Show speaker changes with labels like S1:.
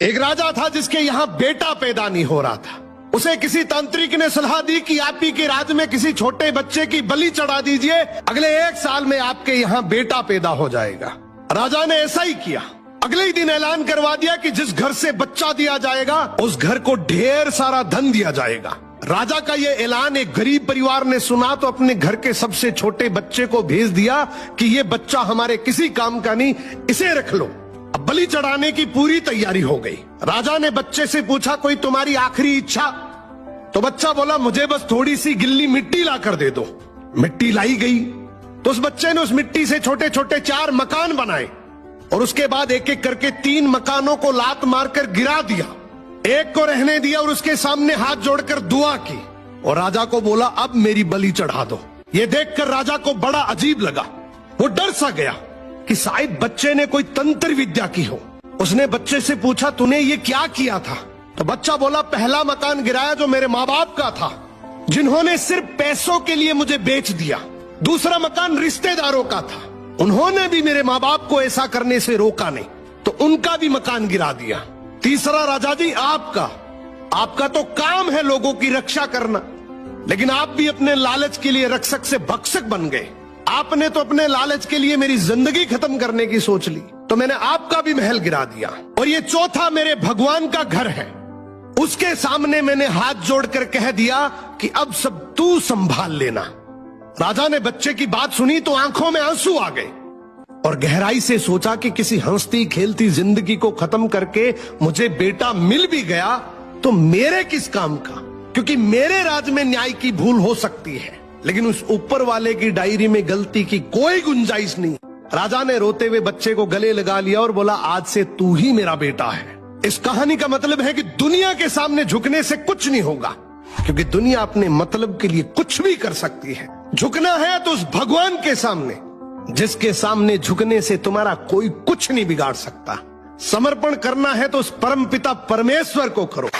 S1: एक राजा था जिसके यहाँ बेटा पैदा नहीं हो रहा था। उसे किसी तांत्रिक ने सलाह दी कि आप ही के राज्य में किसी छोटे बच्चे की बलि चढ़ा दीजिए, अगले 1 साल में आपके यहाँ बेटा पैदा हो जाएगा। राजा ने ऐसा ही किया। अगले ही दिन ऐलान करवा दिया कि जिस घर से बच्चा दिया जाएगा उस घर को ढेर सारा धन दिया जाएगा। राजा का ये ऐलान एक गरीब परिवार ने सुना तो अपने घर के सबसे छोटे बच्चे को भेज दिया कि ये बच्चा हमारे किसी काम का नहीं, इसे रख लो। अब बलि चढ़ाने की पूरी तैयारी हो गई। राजा ने बच्चे से पूछा, कोई तुम्हारी आखिरी इच्छा? तो बच्चा बोला, मुझे बस थोड़ी सी गिल्ली मिट्टी ला कर दे दो। मिट्टी लाई गई तो उस बच्चे ने उस मिट्टी से छोटे छोटे 4 मकान बनाए और उसके बाद एक एक करके 3 मकानों को लात मारकर गिरा दिया, एक को रहने दिया और उसके सामने हाथ जोड़कर दुआ की और राजा को बोला, अब मेरी बलि चढ़ा दो। ये देखकर राजा को बड़ा अजीब लगा। वो डर सा गया कि शायद बच्चे ने कोई तंत्र विद्या की हो। उसने बच्चे से पूछा, तूने ये क्या किया था? तो बच्चा बोला, पहला मकान गिराया जो मेरे माँ बाप का था, जिन्होंने सिर्फ पैसों के लिए मुझे बेच दिया। दूसरा मकान रिश्तेदारों का था, उन्होंने भी मेरे माँ बाप को ऐसा करने से रोका नहीं, तो उनका भी मकान गिरा दिया। तीसरा राजा जी आपका तो काम है लोगों की रक्षा करना, लेकिन आप भी अपने लालच के लिए रक्षक से भक्षक बन गए। आपने तो अपने लालच के लिए मेरी जिंदगी खत्म करने की सोच ली, तो मैंने आपका भी महल गिरा दिया। और ये चौथा मेरे भगवान का घर है, उसके सामने मैंने हाथ जोड़कर कह दिया कि अब सब तू संभाल लेना। राजा ने बच्चे की बात सुनी तो आंखों में आंसू आ गए और गहराई से सोचा कि किसी हंसती खेलती जिंदगी को खत्म करके मुझे बेटा मिल भी गया तो मेरे किस काम का, क्योंकि मेरे राज में न्याय की भूल हो सकती है लेकिन उस ऊपर वाले की डायरी में गलती की कोई गुंजाइश नहीं। राजा ने रोते हुए बच्चे को गले लगा लिया और बोला, आज से तू ही मेरा बेटा है। इस कहानी का मतलब है कि दुनिया के सामने झुकने से कुछ नहीं होगा, क्योंकि दुनिया अपने मतलब के लिए कुछ भी कर सकती है। झुकना है तो उस भगवान के सामने, जिसके सामने झुकने से तुम्हारा कोई कुछ नहीं बिगाड़ सकता। समर्पण करना है तो उस परमपिता परमेश्वर को करो।